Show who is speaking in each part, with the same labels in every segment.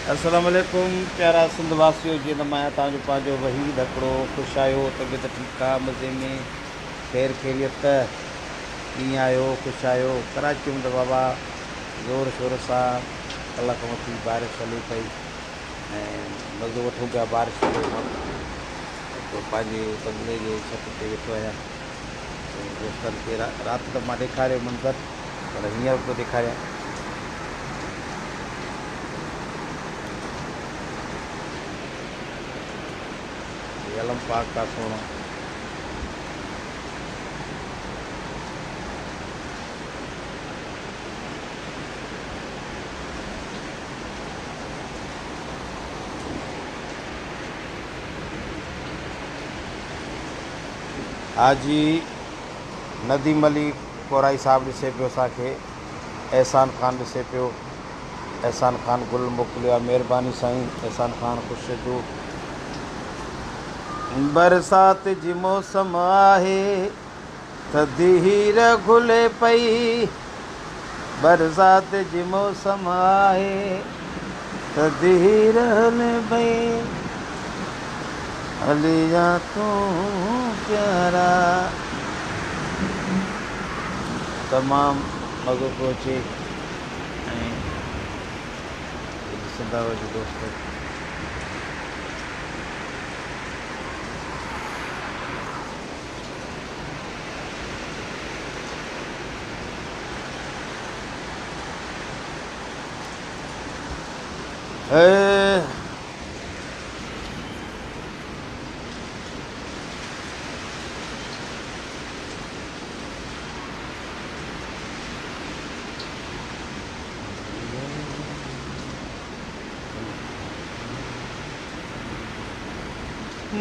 Speaker 1: अस्सलाम वालेकुम प्यारा सिंध वासियो। जीअं त मां तव्हांजो पंहिंजो वहीद हिकिड़ो ख़ुशि आहियो, तबियत ठीकु आहे, मज़े में, ख़ैर ख़ैरियत, कीअं आहियो, ख़ुशि आहियो। कराची में त बाबा ज़ोर शोर सां कल्ह खां वठी बारिश हले पई ऐं मज़ो वठूं पिया बारिश जो। पोइ पंहिंजे बंगले जे छत ते वेठो आहियां दोस्तनि खे। राति त मां ॾेखारियो मंज़र, पर हींअर थो ॾेखारियां। अलम पाक का सोना। हाजी नदीम अली कोराई साहब ॾिसे पियो असांखे, एहसान ख़ान ॾिसे पियो। एहसान ख़ान गुल मोकिलियो आहे, महिरबानी साईं एहसान ख़ान, ख़ुशि जो। बरसात जी मौसम आहे त धीर घुले पई, बरसात जी मौसम आहे त धीर हले पई, हली जा तूं प्यारा। तमामु मज़ो पियो अचे ऐं ॾिसंदा वञो दोस्त।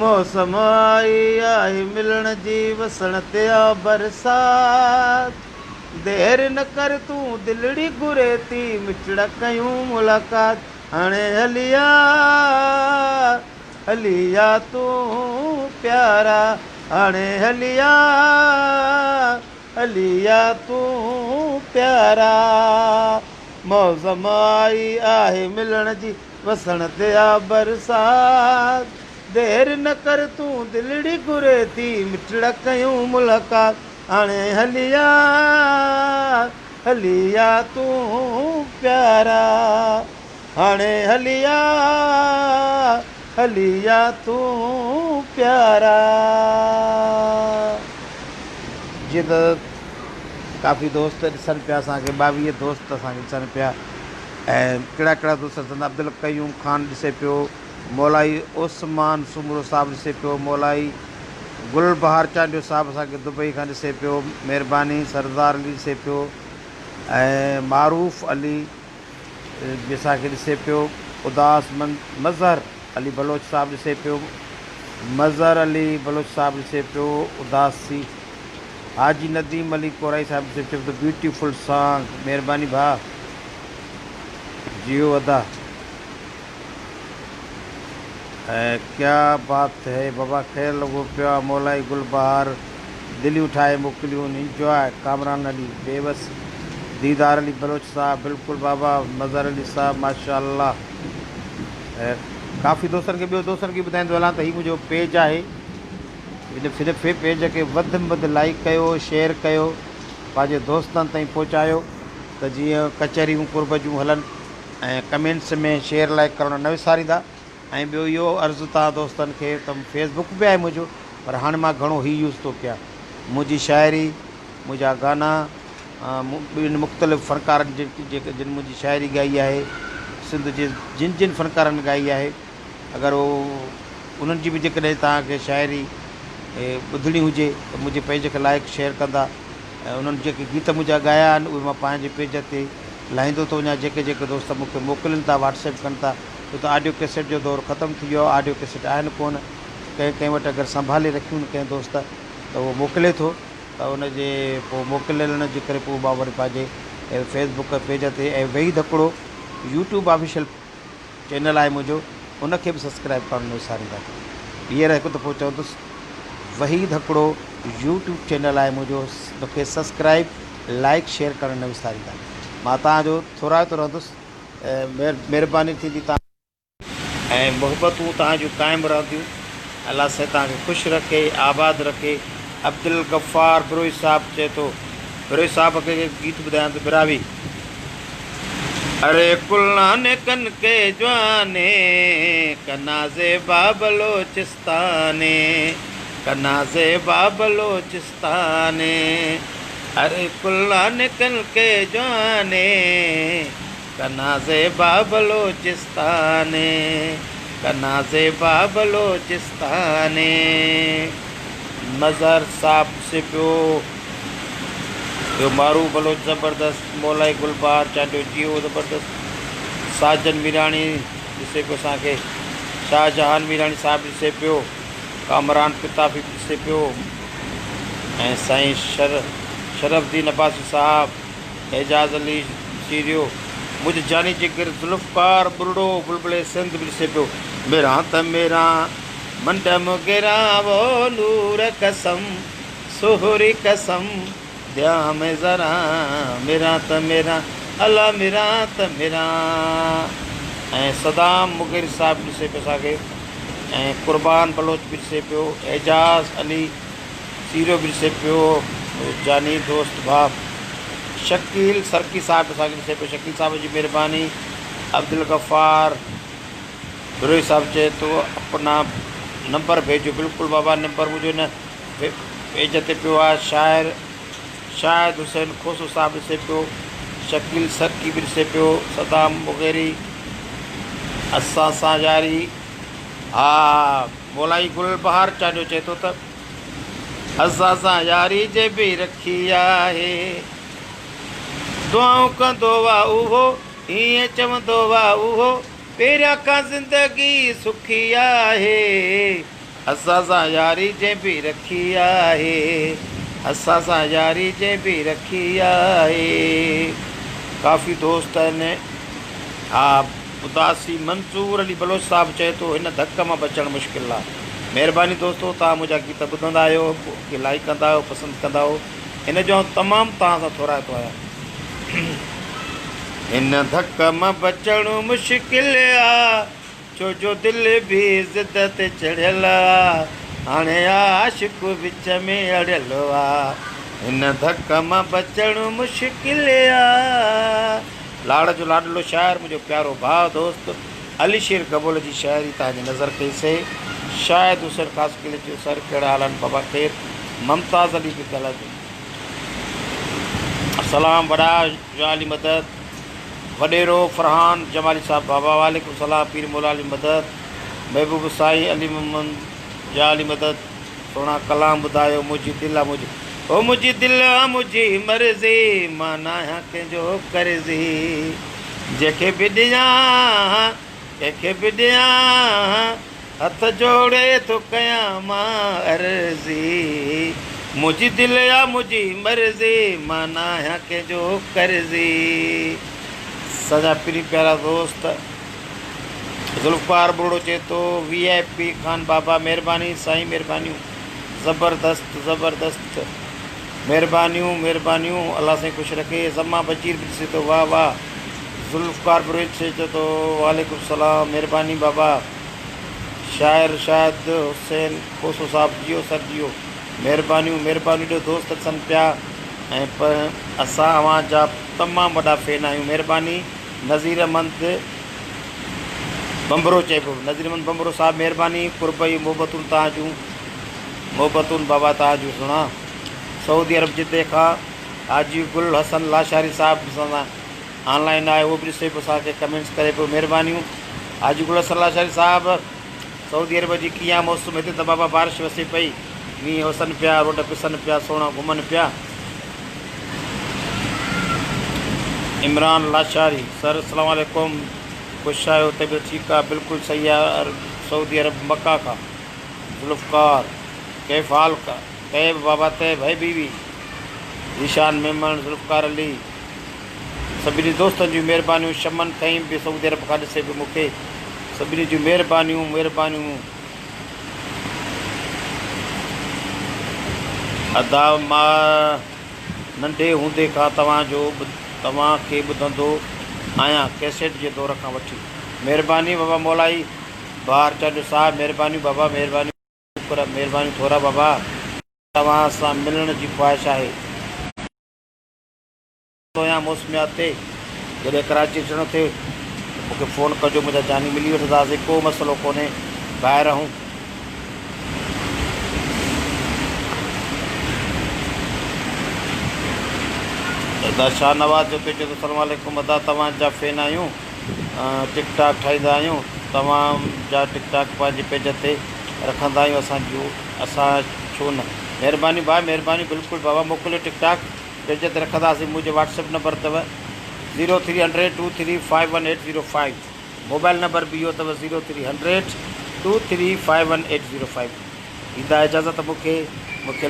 Speaker 1: मौसम आई आहे मिलण जी, वसण ते आ बरसात, देर न कर तूं दिलड़ी घुरे थी, मिठड़ा कयूं मुलाक़ात। हाणे हलिया हलिया तूं प्यारा, हाणे हलिया हलिया तूं प्यारा। मौसम आई आहे मिलण जी, वसण ते आ बरसात, देर न कर तूं दिलड़ी घुरे थी, मिठड़ा कयूं मुलाक़ात। हाणे हलिया हलिया तूं प्यारा, हाणे हलिया हलिया तूं प्यारा। जीअं त काफ़ी दोस्त ॾिसनि पिया असांखे, 22 दोस्त असांखे ॾिसनि पिया। ऐं कहिड़ा कहिड़ा दोस्त ॾिसंदा, अब्दुल क़यूम ख़ान ॾिसे पियो, मौलाई उस्मान सुमरो साहब ॾिसे पियो, मौलाई गुल बहार चांडियो साहब असांखे दुबई खां ॾिसे पियो, महिरबानी। सरदार अली ॾिसे पियो ऐं मारूफ़ अली बि असांखे ॾिसे पियो, उदास मज़हर अली बलोच साहब ॾिसे पियो, मज़हर अली बलोच साहब ॾिसे पियो, उदासी। हाजी नदीम अली कोराई साहब ॾिसे पियो, द ब्यूटीफुल सॉन्ग, महिरबानी भाउ, जियो अदा। क्या बात है बाबा, ख़ैर लॻो पियो आहे। मौलाई गुलबहार दिलियूं ठाहे मोकिलियूं, इंजॉय। कामरान अली बेबस, दीदार अली बलोच साहब, बिल्कुलु बाबा। मज़हर अली साहब माशाअल्लाह। काफ़ी दोस्तनि खे, ॿियो दोस्तनि खे ॿुधाईंदो हलां त हीउ मुंहिंजो पेज आहे, हिन पेज खे वधि में वधि लाइक कयो, शेयर कयो, पंहिंजे दोस्तनि ताईं पहुचायो त जीअं कचहरियूं कुर्ब जूं हलनि, ऐं कमेंट्स में शेयर लाइक करणु न विसारींदा। ऐं ॿियो इहो अर्ज़ु तव्हां दोस्तनि खे त फेसबुक बि आहे मुंहिंजो, पर हाणे मां घणो ई यूज़ थो कयां। मुंहिंजी शाइरी, मुंहिंजा गाना, ॿिनि मुख़्तलिफ़ फ़नकारनि जिन मुंहिंजी शाइरी ॻाई आहे, सिंध जे जिन फ़नकारनि ॻाई आहे, अगरि उन्हनि जी बि जेकॾहिं तव्हांखे शाइरी ॿुधणी हुजे त मुंहिंजे पेज खे लाइक शेयर कंदा। ऐं उन्हनि जेके गीत मुंहिंजा ॻाया आहिनि उहे मां पंहिंजे पेज ते लाहींदो थो वञा। जेके दोस्त मूंखे मोकिलनि था, व्हाट्सएप कनि था, छो त ऑडियो कैसेट जो दौरु ख़तमु थी वियो आहे, ऑडियो कैसेट आहिनि कोन। कंहिं वटि अगरि संभाले रखियूं कंहिं दोस्त त उहो मोकिले थो, त उनजे पोइ मोकिलण जे करे पोइ मां वरी पंहिंजे फेसबुक पेज ते, ऐं वहीद हिकिड़ो यूट्यूब ऑफिशियल चैनल आहे मुंहिंजो, उनखे बि सब्सक्राइब करणु न विसारींदा। हींअर हिकु दफ़ो चवंदुसि, वहीद हिकिड़ो यूट्यूब चैनल आहे मुंहिंजो, मूंखे सब्सक्राइब लाइक शेयर करणु न विसारींदा। मां तव्हांजो थोराए थो रहंदुसि, महिरबानी थींदी तव्हां ऐं मुहबतूं तव्हांजूं क़ाइमु रहंदियूं। अलाह से तव्हांखे ख़ुशि रखे, आबाद रखे। अब्दुल गफ़ार बिरोई साहब चए थो, बिरोई साहब खे गीत ॿुधायां थो, बिरावी। अरे कुल्लाने कन के जवाने कनाज़े बाबलोचिस्ताने, कनाज़े बाबलोचिस्ताने। अरे कुल्लाने कन के जवाने कनाज़े बाबलोचिस्ताने, कनाज़े बाबलोचिस्ताने। मज़हर साहब से पियो मारू बलोच ज़बरदस्त, मौलाई गुलबार चाॾियो जियो ज़बरदस्त। साजन मीराणी ॾिसे पियो असांखे, शाहजहान मीराणी साहिबु ॾिसे पियो, कामरान पिताफ़ी ॾिसे पियो, ऐं साईं शरफ़दीन अब्बासी साहब, एजाज़ अली सीरियो, मुझ जानी जिगर ज़ुल्फ़कार बुरड़ो बुलबुले सिंध बि ॾिसे पियो। मेरा त मेरा मंडम गिरा वो नूर कसम सुहरी कसम दिया में ज़रा, मेरा त मेरा अला मेरा त मेरा। ऐं सदाम मुग़िर साहिबु ॾिसे पियो असांखे, ऐं क़ुर्बान बलोच बि ॾिसे पियो, एजाज़ अली सीरियो बि ॾिसे पियो, जानी दोस्त भाउ। शकील सरकी साहिबु असांखे ॾिसे पियो, शकील साहिब जी महिरबानी। अब्दुल गफ़ार बिरोई साहिबु चए थो अपना नंबर भेजो। बिल्कुलु बाबा, नंबर मुंहिंजो न पेज ते पियो आहे। शाहिद हुसैन खोसो साहिबु ॾिसे पियो, शकील सरकी बि ॾिसे पियो, सदाम मुग़ेरी, असां सां यारी। हा, मौलाई गुल बहार चाॾियो चए थो त असां सां यारी जे बि रखी आहे, दुआऊं कंदो वा उहो हीअं चवंदो वा उहो, पहिरियां खां ज़िंदगी सुखी आहे। असां सां यारी जे बि रखी आहे, असां सां यारी जे बि रखी आहे। काफ़ी दोस्त आहिनि। हा, उदासी मंसूर अली बलोच साहिबु चए थो हिन धक मां बचणु मुश्किल आहे। महिरबानी दोस्तो, तव्हां मुंहिंजा गीत ॿुधंदा आहियो, लाइक कंदा आहियो, पसंदि कंदा आहियो, इन जो तमामु तव्हां सां थोराए थो आहियां। हिन धक मां बचणु मुश्किल आहे, छो जो दिलि बि ज़िद ते चढ़ियल आहे, हाणे आशिक़ विच में अड़ियल आहे। हिन धक मां बचणु मुश्किल आहे। लाड़ जो लाडलो शाइर मुंहिंजो प्यारो भाउ दोस्त अली शेर कबूल जी शाइरी तव्हांजी नज़र कईसीं। शाहिद हुसैन ख़ासि किले जो सर कहिड़ा हाल आहिनि बाबा ख़ैर। मुमताज़ अली बि ॻाल्हाए सलाम, वॾा जाली मदद, वॾेरो फरहान जमाली साहब बाबा वालेकुम सलाम, पीर मौला अली मदद, महबूब साईं अली मोहम्मद जाली मदद। सोना कलाम ॿुधायो, मुंहिंजी दिलि आहे मुंहिंजी ओ मुंहिंजी दिलि आहे मुंहिंजी मर्ज़ी, मां न आहियां कंहिंजो कर्ज़ी, जंहिंखे बि ॾियां कंहिंखे बि ॾियां, हथ जोड़े थो कयां मां अर्ज़ी, मुंहिंजी दिलि आहे मुंहिंजी मर्ज़ी, मां न आहियां कंहिंजो कर्ज़ी। सॼा पीरी प्यारा दोस्त ज़ुल्फ़कार बुरड़ो चए थो VIP ख़ान बाबा महिरबानी साईं, महिरबानियूं, ज़बरदस्त ज़बरदस्त, महिरबानियूं महिरबानियूं, अलाह साईं ख़ुशि रखे। ज़मा बशीर बि ॾिसे थो, वाह वाह। ज़ुल्फ़कार बुरड़ो चए थो वालेकुम सलाम, महिरबानी बाबा। शाइर शाहिद हुसैन खोसो साहिबु जियो सर जियो, महिरबानियूं महिरबानियूं ॾियो दोस्त अचनि पिया, ऐं पर असां अव्हांजा तमामु वॾा फैन आहियूं। महिरबानी। नज़ीर अहमद बंबरो चए पियो, नज़ीर अहमद बंबरो साहिबु महिरबानी। कुर्बई मोहबतूं तव्हांजूं, मोहबतूं बाबा तव्हांजूं सुणा। सऊदी अरब जिते खां हाजी गुल हसन लाशारी साहिबु असां ऑनलाइन आहे, उहो बि ॾिसे पियो, असांखे कमेंट्स करे पियो, महिरबानियूं। हाजी गुल हसन लाशारी साहिबु सऊदी अरब जी कीअं मौसम, हिते त बाबा बारिश वसे पई, मींहं वसनि पिया, रोड पिसनि पिया, सोणा घुमनि पिया। इमरान लाशारी सर अस्सलाम वालेकुम, ख़ुशि आहियो, तबियत ठीकु आहे, बिल्कुलु सही आहे। सऊदी अरब मक्का खां ज़ुल्फ़कार कैफ़ हाल का तैब बाबा तैब है बीवी ईशान मेमन ज़ुल्फ़कार अली, सभिनी दोस्तनि जूं महिरबानियूं। शमन खईं बि सऊदी अरब खां ॾिसे पियो मूंखे, सभिनी जूं महिरबानियूं महिरबानियूं अदा। मां नंढे हूंदे खां तव्हांखे ॿुधंदो आहियां, कैसेट जे दौर खां वठी। महिरबानी बाबा मौलाई, बाहर चढ़ साहब महिरबानी बाबा महिरबानी शुक्र महिरबानी थोरा बाबा तव्हां सां मिलण जी ख़्वाहिश आहे तो या मौसमियात ते जॾहिं कराची अचणो थिए मूंखे फ़ोन कजो मुंहिंजा जानी मिली वठंदासीं को मसइलो कोन्हे ॿाहिरि रहूं अदा शाह नवाज़ जो पेज तो सलाम वालेकुम अदा तव्हांजा फ़ैन आहियूं टिकटॉक ठाहींदा आहियूं तव्हांजा टिकटॉक पंहिंजे पेज ते रखंदा आहियूं असां छो न महिरबानी भाउ महिरबानी बिल्कुलु बाबा मोकिलियो टिकटॉक पेज ते रखंदासीं मुंहिंजो व्हाट्सएप नंबर अथव 0300235180 मोबाइल नंबर बि इहो अथव 0300235180 ईंदा इजाज़त मूंखे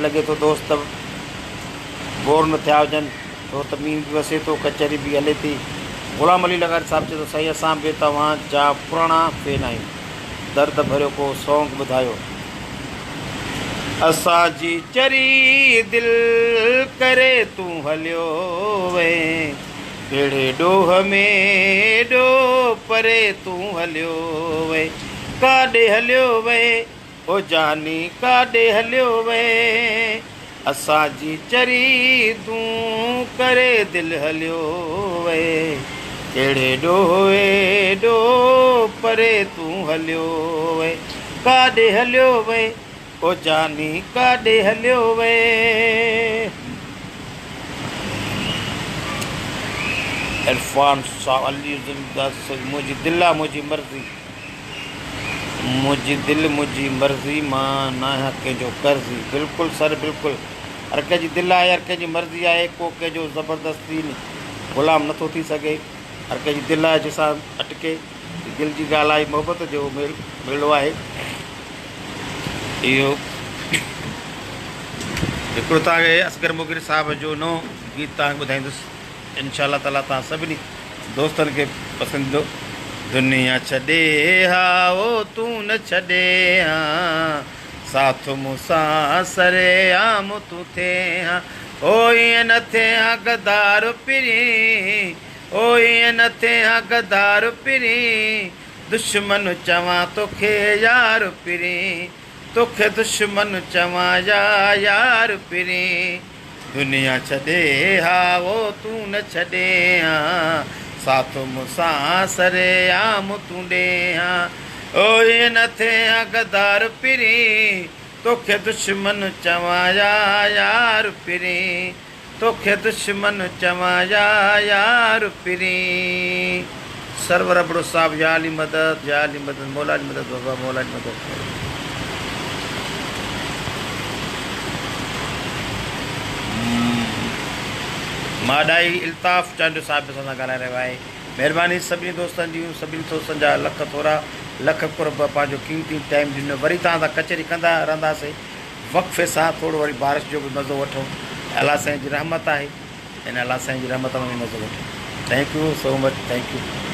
Speaker 1: लॻे थो दोस्त बोर न थिया हुजनि छो त मींहुं बि वसे थो कचहरी बि हले थी ग़ुलाम अली लॻार साहिबु चए थो साईं असां बि तव्हांजा पुराणा फ़ैन आहियूं दर्द भरियो को सॉन्ग ॿुधायो असांजी चरी दिलि करे तूं हलियो वे कहिड़े ॾोह में ॾोह परे तूं हलियो वे काॾे हलियो वे ओ जानी काॾे हलियो वे असांजी चरी तूं करे दिलि हलियो वे कहिड़े ॾोहे ॾोह परे तूं हलियो वे काॾे हलियो वे ओ जानी काॾे हलियो वे इरफान शाह अली मुंहिंजी दिलि आहे मुंहिंजी मर्ज़ी मुंहिंजी दिलि मुंहिंजी मर्ज़ी मां न आहियां कंहिंजो कर्ज़ी बिल्कुलु सर बिल्कुलु हर कंहिंजी दिलि आहे हर कंहिंजी मर्ज़ी आहे को कंहिंजो ज़बरदस्ती ग़ुलाम नथो थी सघे हर कंहिंजी दिलि आहे जंहिंसां अटके दिलि जी ॻाल्हि आहे मोहबत जो मेलो आहे इहो हिकिड़ो तव्हांखे असगर मुगिर साहिब जो नओं गीत तव्हांखे ॿुधाईंदुसि इंशा अल्लाह ताला तव्हां सभिनी दोस्तनि खे पसंदि ईंदो दुनिया छॾे हा ओ तूं न छॾे हा साथ मूंसां सरे आम तूं थिए हा ओ ईअं न थिए हा गदार पिरी ओ ईअं न थिए हा गदार पिरी दुश्मन चवां तोखे यार पिरी तोखे दुश्मन चवां यार पिरी दुनिया छॾे हा ओ तूं न छॾे हा साथ मूंसां सरे आम तूं ॾे हा ओ ईअं न थिए हा गदार पिरी तोखे दुश्मन चवां यार पिरी तोखे दुश्मन चवां यार पिरी सरवर अबड़ो साहिबु या अली मदद मौला अली मदद बाबा मौला अली मदद माडाई इल्ताफ़ चांडो साहिब सां ॻाल्हाए रहियो आहे महिरबानी सभिनी दोस्तनि जी सभिनी दोस्तनि जा लख थोरा लख कुर्ब पंहिंजो कीमती टाइम ॾिनो वरी तव्हां सां कचहरी कंदा रहंदासीं वक़्फ़े सां थोरो वरी बारिश जो बि मज़ो वठूं अलाह साईं जी रहमत आहे इन अलाह साईं जी रहमत में मज़ो वठूं thank you so much thank U